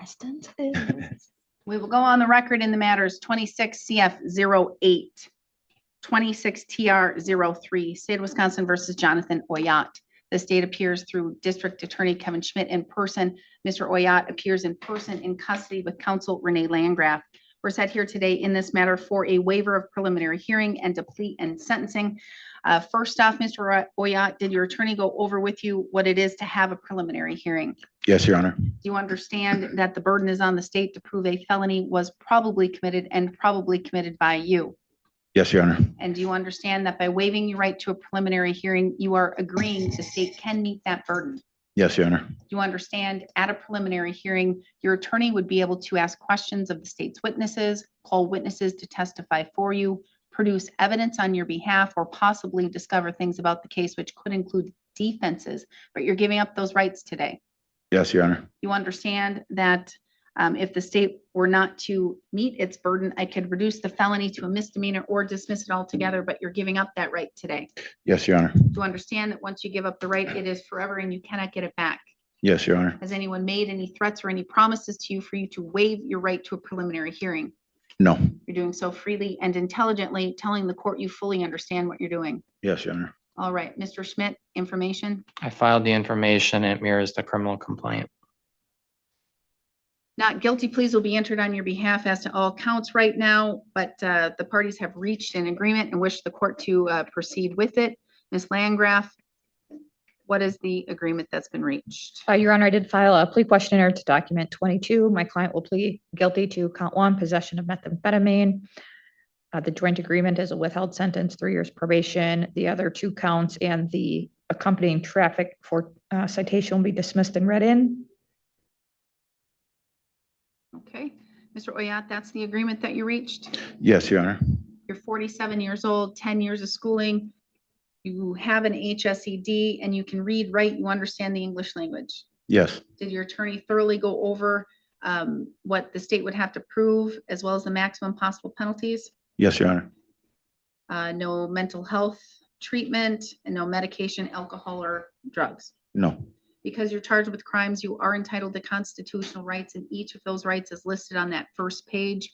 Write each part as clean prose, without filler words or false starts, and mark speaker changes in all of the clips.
Speaker 1: questions?
Speaker 2: We will go on the record in the matters 26 CF 08, 26 TR 03, State of Wisconsin versus Jonathan Oyat. The state appears through District Attorney Kevin Schmidt in person. Mr. Oyat appears in person in custody with counsel Renee Landgraf. We're set here today in this matter for a waiver of preliminary hearing and to plea and sentencing. First off, Mr. Oyat, did your attorney go over with you what it is to have a preliminary hearing?
Speaker 3: Yes, Your Honor.
Speaker 2: Do you understand that the burden is on the state to prove a felony was probably committed and probably committed by you?
Speaker 3: Yes, Your Honor.
Speaker 2: And do you understand that by waiving your right to a preliminary hearing, you are agreeing the state can meet that burden?
Speaker 3: Yes, Your Honor.
Speaker 2: Do you understand at a preliminary hearing, your attorney would be able to ask questions of the state's witnesses, call witnesses to testify for you, produce evidence on your behalf, or possibly discover things about the case which could include defenses, but you're giving up those rights today?
Speaker 3: Yes, Your Honor.
Speaker 2: You understand that if the state were not to meet its burden, I could reduce the felony to a misdemeanor or dismiss it altogether, but you're giving up that right today.
Speaker 3: Yes, Your Honor.
Speaker 2: Do you understand that once you give up the right, it is forever and you cannot get it back?
Speaker 3: Yes, Your Honor.
Speaker 2: Has anyone made any threats or any promises to you for you to waive your right to a preliminary hearing?
Speaker 3: No.
Speaker 2: You're doing so freely and intelligently, telling the court you fully understand what you're doing.
Speaker 3: Yes, Your Honor.
Speaker 2: All right, Mr. Schmidt, information.
Speaker 4: I filed the information. It mirrors the criminal complaint.
Speaker 2: Not guilty pleas will be entered on your behalf as to all counts right now, but the parties have reached an agreement and wish the court to proceed with it. Ms. Landgraf, what is the agreement that's been reached?
Speaker 1: Your Honor, I did file a plea questionnaire to document 22. My client will plead guilty to count 1, possession of methamphetamine. The joint agreement is a withheld sentence, 3 years probation. The other 2 counts and the accompanying traffic for citation will be dismissed and read in.
Speaker 2: Okay, Mr. Oyat, that's the agreement that you reached?
Speaker 3: Yes, Your Honor.
Speaker 2: You're 47 years old, 10 years of schooling. You have an HSED and you can read, write, you understand the English language.
Speaker 3: Yes.
Speaker 2: Did your attorney thoroughly go over what the state would have to prove as well as the maximum possible penalties?
Speaker 3: Yes, Your Honor.
Speaker 2: No mental health treatment and no medication, alcohol, or drugs.
Speaker 3: No.
Speaker 2: Because you're charged with crimes, you are entitled to constitutional rights, and each of those rights is listed on that first page.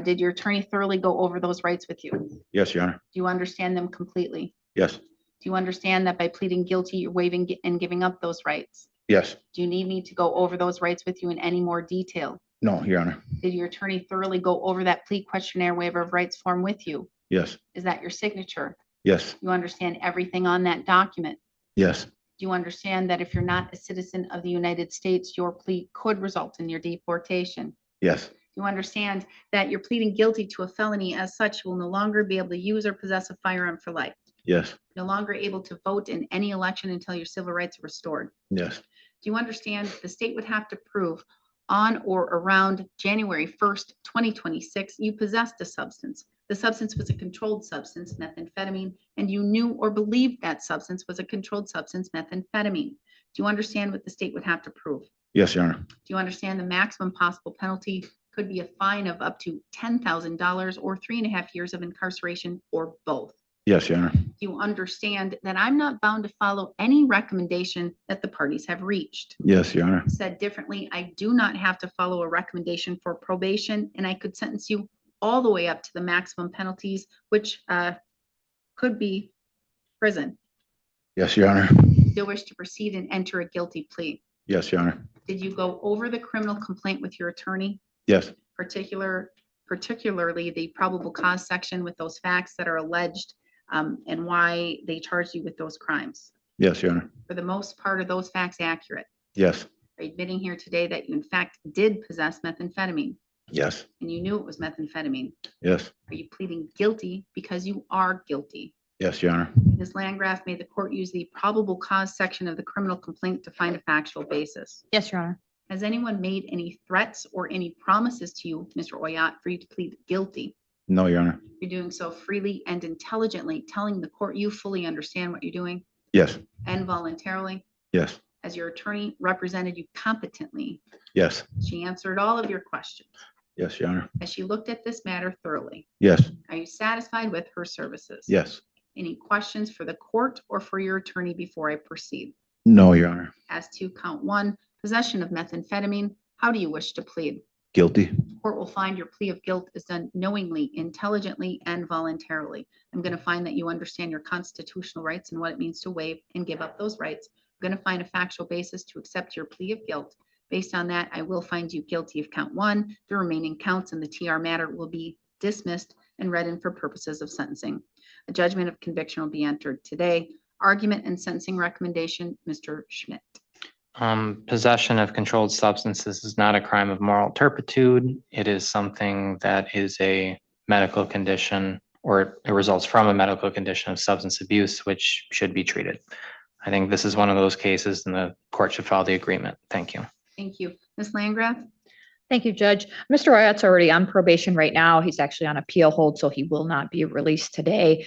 Speaker 2: Did your attorney thoroughly go over those rights with you? Do
Speaker 3: Yes, Your Honor.
Speaker 2: you understand them completely?
Speaker 3: Yes.
Speaker 2: Do you understand that by pleading guilty, you're waiving and giving up those rights?
Speaker 3: Yes.
Speaker 2: Do you need me to go over those rights with you in any more detail?
Speaker 3: No, Your Honor.
Speaker 2: Did your attorney thoroughly go over that plea questionnaire waiver of rights form with you?
Speaker 3: Yes.
Speaker 2: Is that your signature?
Speaker 3: Yes.
Speaker 2: You understand everything on that document?
Speaker 3: Yes.
Speaker 2: Do you understand that if you're not a citizen of the United States, your plea could result in your deportation?
Speaker 3: Yes.
Speaker 2: You understand that you're pleading guilty to a felony, as such, you will no longer be able to use or possess a firearm for life.
Speaker 3: Yes.
Speaker 2: No longer able to vote in any election until your civil rights are restored.
Speaker 3: Yes.
Speaker 2: Do you understand the state would have to prove on or around January 1st, 2026, you possessed a substance. The substance was a controlled substance, methamphetamine, and you knew or believed that substance was a controlled substance, methamphetamine. Do you understand what the state would have to prove?
Speaker 3: Yes, Your Honor.
Speaker 2: Do you understand the maximum possible penalty could be a fine of up to $10,000 or 3.5 years of incarceration, or both?
Speaker 3: Yes, Your Honor.
Speaker 2: Do you understand that I'm not bound to follow any recommendation that the parties have reached?
Speaker 3: Yes, Your Honor.
Speaker 2: Said differently, I do not have to follow a recommendation for probation, and I could sentence you all the way up to the maximum penalties, which could be prison.
Speaker 3: Yes, Your Honor.
Speaker 2: Do you wish to proceed and enter a guilty plea?
Speaker 3: Yes, Your Honor.
Speaker 2: Did you go over the criminal complaint with your attorney,
Speaker 3: Yes.
Speaker 2: particularly the probable cause section with those facts that are alleged and why they charged you with those crimes?
Speaker 3: Yes, Your Honor.
Speaker 2: For the most part, are those facts accurate?
Speaker 3: Yes.
Speaker 2: Are you admitting here today that you in fact did possess methamphetamine
Speaker 3: Yes.
Speaker 2: and you knew it was methamphetamine?
Speaker 3: Yes.
Speaker 2: Are you pleading guilty because you are guilty?
Speaker 3: Yes, Your Honor.
Speaker 2: Ms. Landgraf, may the court use the probable cause section of the criminal complaint to find a factual basis?
Speaker 1: Yes, Your Honor.
Speaker 2: Has anyone made any threats or any promises to you, Mr. Oyat, for you to plead guilty?
Speaker 3: No, Your Honor.
Speaker 2: You're doing so freely and intelligently, telling the court you fully understand what you're doing
Speaker 3: Yes.
Speaker 2: and voluntarily.
Speaker 3: Yes.
Speaker 2: As your attorney represented you competently,
Speaker 3: Yes.
Speaker 2: she answered all of your questions.
Speaker 3: Yes, Your Honor.
Speaker 2: As she looked at this matter thoroughly,
Speaker 3: Yes.
Speaker 2: are you satisfied with her services?
Speaker 3: Yes.
Speaker 2: Any questions for the court or for your attorney before I proceed?
Speaker 3: No, Your Honor.
Speaker 2: As to count 1, possession of methamphetamine, How do you wish to plead?
Speaker 3: Guilty.
Speaker 2: Court will find your plea of guilt is done knowingly, intelligently, and voluntarily. I'm going to find that you understand your constitutional rights and what it means to waive and give up those rights. I'm going to find a factual basis to accept your plea of guilt. Based on that, I will find you guilty of count 1. The remaining counts in the TR matter will be dismissed and read in for purposes of sentencing. A judgment of conviction will be entered today. Argument and sentencing recommendation, Mr. Schmidt.
Speaker 4: Possession of controlled substances is not a crime of moral turpitude. It is something that is a medical condition, or it results from a medical condition of substance abuse, which should be treated. I think this is one of those cases and the court should follow the agreement. Thank you.
Speaker 2: Thank you. Ms. Landgraf?
Speaker 1: Thank you, Judge. Mr. Oyat's already on probation right now. He's actually on appeal hold, so he will not be released today.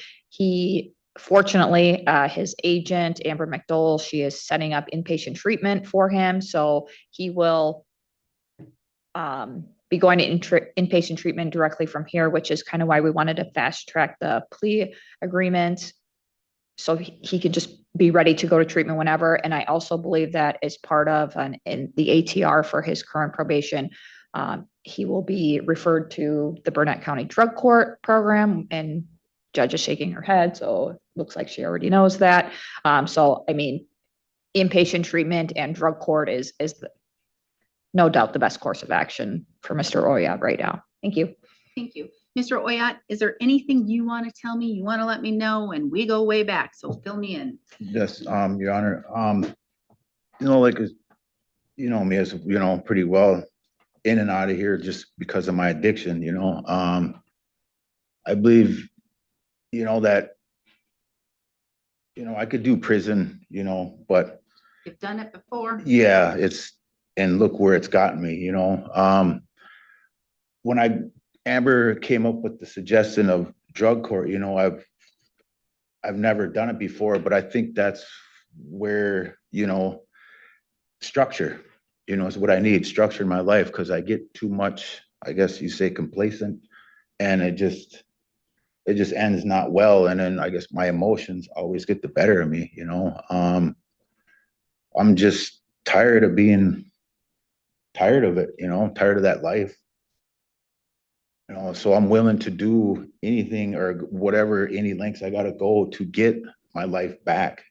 Speaker 1: Fortunately, his agent, Amber McDowell, she is setting up inpatient treatment for him, so he will be going to inpatient treatment directly from here, which is kind of why we wanted to fast track the plea agreement, so he could just be ready to go to treatment whenever. And I also believe that as part of in the ATR for his current probation, he will be referred to the Burnett County Drug Court program, and Judge is shaking her head, so it looks like she already knows that. So, I mean, inpatient treatment and drug court is no doubt the best course of action for Mr. Oyat right now. Thank you.
Speaker 2: Thank you. Mr. Oyat, is there anything you want to tell me? You want to let me know? And we go way back, so fill me in.
Speaker 3: Yes, Your Honor. Like, me as, pretty well in and out of here just because of my addiction, I believe, that, I could do prison, but
Speaker 2: You've done it before.
Speaker 3: yeah, and look where it's gotten me, when Amber came up with the suggestion of drug court, I've never done it before, but I think that's where, structure, is what I need, structure in my life, because I get too much, I guess you say, complacent, and it just ends not well. And then I guess my emotions always get the better of me, I'm just tired of being tired of it, tired of that life. So I'm willing to do anything or whatever, any lengths I gotta go to get my life back,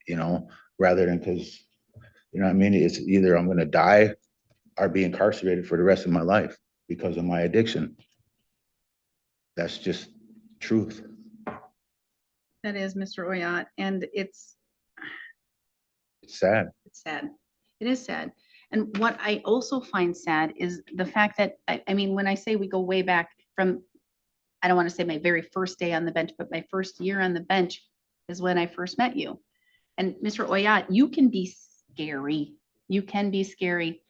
Speaker 3: rather than, because, what I mean? It's either I'm gonna die or be incarcerated for the rest of my life because of my addiction. That's just truth.
Speaker 2: That is, Mr. Oyat, and it's
Speaker 3: sad.
Speaker 2: It's sad. It is sad. And what I also find sad is the fact that, I mean, when I say we go way back from, I don't want to say my very first day on the bench, but my first year on the bench is when I first met you. And Mr. Oyat, you can be scary. You can be scary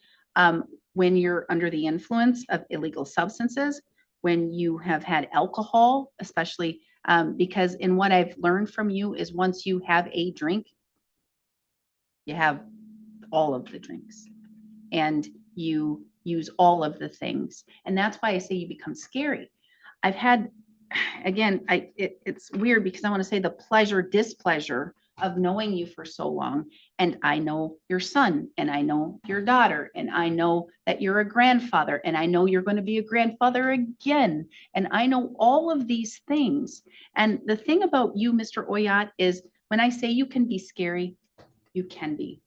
Speaker 2: when you're under the influence of illegal substances, when you have had alcohol, especially because in what I've learned from you is once you have a drink, you have all of the drinks and you use all of the things. And that's why I say you become scary. I've had, again, it's weird because I want to say the pleasure, displeasure of knowing you for so long. And I know your son, and I know your daughter, and I know that you're a grandfather, and I know you're going to be a grandfather again. And I know all of these things. And the thing about you, Mr. Oyat, is when I say you can be scary, you can be.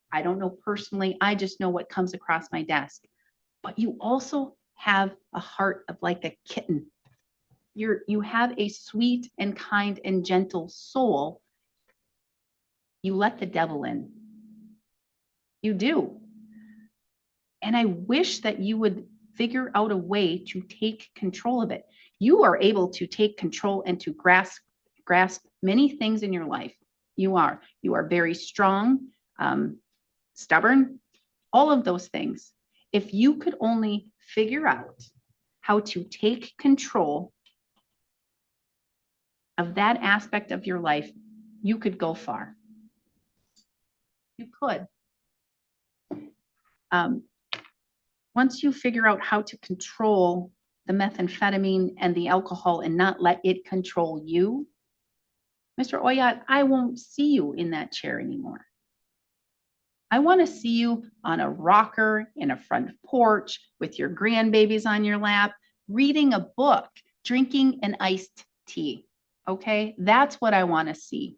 Speaker 2: I don't know personally. I just know what comes across my desk. But you also have a heart of like a kitten. You have a sweet and kind and gentle soul. You let the devil in. You do. And I wish that you would figure out a way to take control of it. You are able to take control and to grasp many things in your life. You are very strong, stubborn, all of those things. If you could only figure out how to take control of that aspect of your life, you could go far. You could. Once you figure out how to control the methamphetamine and the alcohol and not let it control you, Mr. Oyat, I won't see you in that chair anymore. I want to see you on a rocker in a front porch with your grandbabies on your lap, reading a book, drinking an iced tea. Okay, that's what I want to see.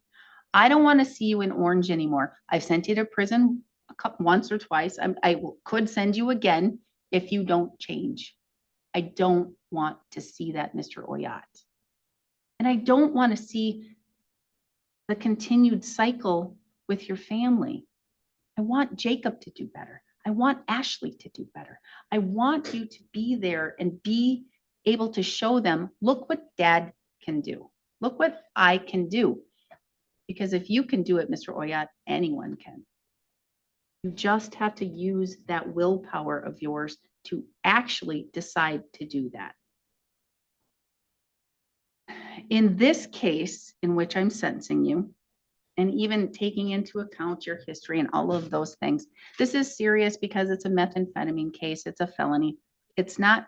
Speaker 2: I don't want to see you in orange anymore. I've sent you to prison once or twice. Could send you again if you don't change. I don't want to see that, Mr. Oyat. And I don't want to see the continued cycle with your family. I want Jacob to do better. I want Ashley to do better. I want you to be there and be able to show them, look what dad can do. Look what I can do. Because if you can do it, Mr. Oyat, anyone can. You just have to use that willpower of yours to actually decide to do that. In this case, in which I'm sentencing you, and even taking into account your history and all of those things, this is serious because it's a methamphetamine case. It's a felony. It's not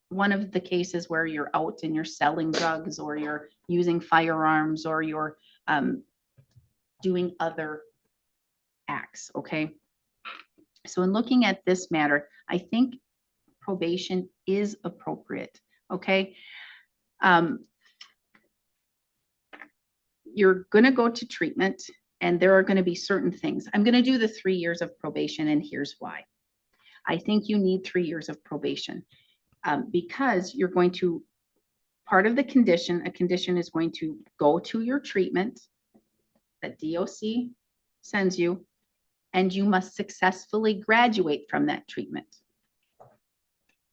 Speaker 2: one of the cases where you're out and you're selling drugs or you're using firearms or you're doing other acts, okay? So in looking at this matter, I think probation is appropriate, okay? You're gonna go to treatment and there are gonna be certain things. I'm gonna do the 3 years of probation and here's why. I think you need 3 years of probation because you're going to, part of the condition, a condition is going to go to your treatment that DOC sends you, and you must successfully graduate from that treatment.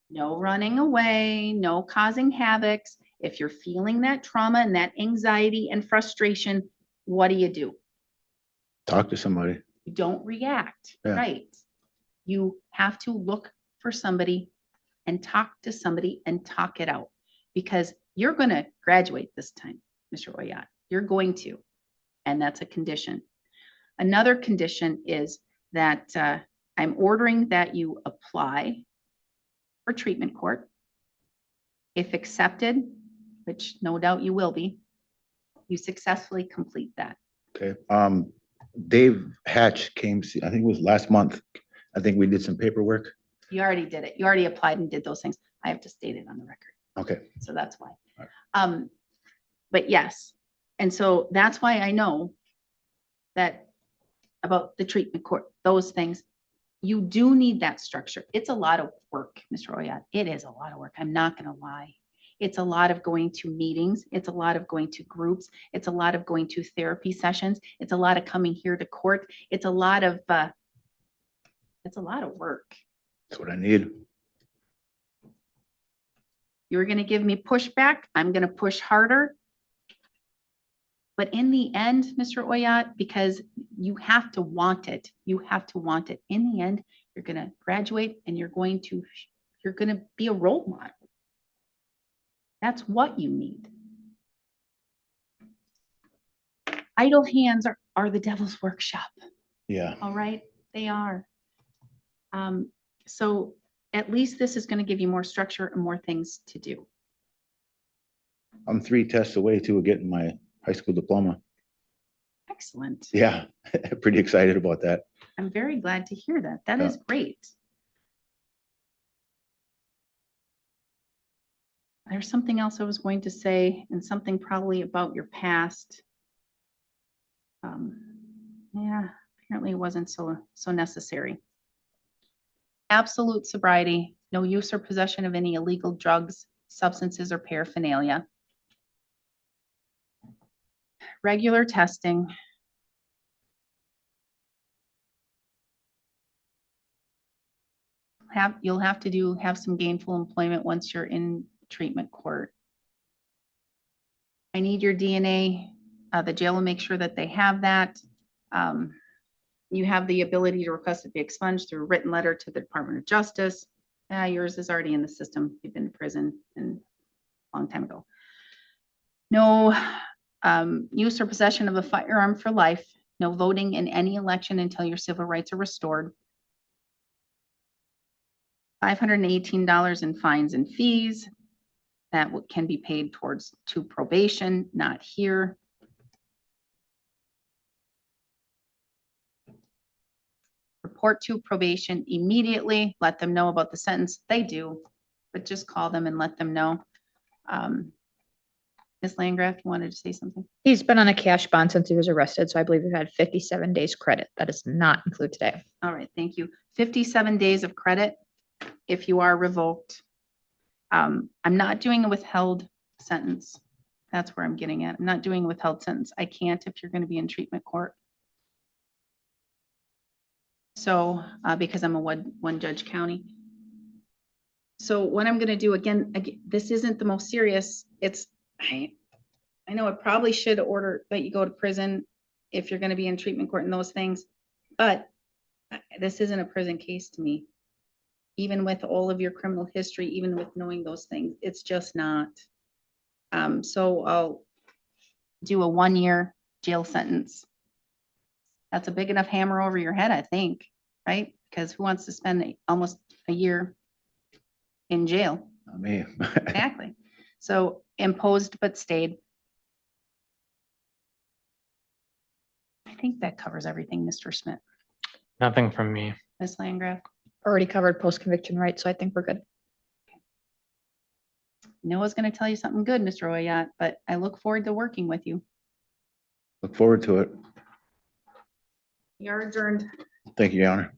Speaker 2: No running away, no causing havocs. If you're feeling that trauma and that anxiety and frustration, what do?
Speaker 3: Talk to somebody.
Speaker 2: You don't react,
Speaker 3: Yeah.
Speaker 2: right? You have to look for somebody and talk to somebody and talk it out because you're going to graduate this time, Mr. Oyat. You're going to, and that's a condition. Another condition is that I'm ordering that you apply for treatment court. If accepted, which no doubt you will be, you successfully complete that.
Speaker 3: Okay. Dave Hatch came, I think it was last month. I think we did some paperwork.
Speaker 2: You already did it. You already applied and did those things. I have to state it on the record.
Speaker 3: Okay.
Speaker 2: So that's why.
Speaker 3: All
Speaker 2: But yes, and so that's why I know that about the treatment court, those things, you do need that structure. It's a lot of work, Mr. Oyat. It is a lot of work. I'm not going to lie. It's a lot of going to meetings. It's a lot of going to groups. It's a lot of going to therapy sessions. It's a lot of coming here to court. It's a lot of work.
Speaker 3: That's what I need.
Speaker 2: You're going to give me pushback. I'm going to push harder. But in the end, Mr. Oyat, because you have to want it, you have to want it. In the end, you're going to graduate and you're going to be a role model. That's what you need. Idle hands are the devil's workshop.
Speaker 3: Yeah.
Speaker 2: All right, they are. So at least this is going to give you more structure and more things to do.
Speaker 3: I'm 3 tests away too of getting my high school diploma.
Speaker 2: Excellent.
Speaker 3: Yeah. Pretty excited about that.
Speaker 2: I'm very glad to hear that. That
Speaker 3: Yeah.
Speaker 2: is great. There's something else I was going to say and something probably about your past. Yeah, apparently it wasn't so necessary. Absolute sobriety, no use or possession of any illegal drugs, substances, or paraphernalia. Regular testing. You'll have to have some gainful employment once you're in treatment court. I need your DNA. The jail will make sure that they have that. You have the ability to request it be expunged through a written letter to the Department of Justice. Yours is already in the system. You've been in prison a long time ago. No use or possession of a firearm for life. No voting in any election until your civil rights are restored. $518 in fines and fees that can be paid to probation, not here. report to probation immediately. Let them know about the sentence. They do, but just call them and let them know. Ms. Landgraf, you wanted to say something?
Speaker 1: He's been on a cash bond since he was arrested, so I believe we've had 57 days credit. That does not include today.
Speaker 2: All right, thank you. 57 days of credit if you are revoked. I'm not doing a withheld sentence. That's where I'm getting at. I'm not doing a withheld sentence. I can't if you're going to be in treatment court. So, because I'm a one judge county. So what I'm going to do again, this isn't the most serious. I know I probably should order that you go to prison if you're going to be in treatment court and those things, but this isn't a prison case to me. Even with all of your criminal history, even with knowing those things, it's just not. So I'll do a 1-year jail sentence. That's a big enough hammer over your head, I think, right? Because who wants to spend almost a year in jail?
Speaker 3: Not me.
Speaker 2: Exactly. So imposed but stayed. I think that covers everything, Mr. Smith.
Speaker 4: Nothing from me.
Speaker 2: Ms. Landgraf?
Speaker 1: Already covered post-conviction rights, so I think we're good.
Speaker 2: Noah's going to tell you something good, Mr. Oyat, but I look forward to working with you.
Speaker 3: Look forward to it.
Speaker 2: You're adjourned.
Speaker 3: Thank you, Your Honor.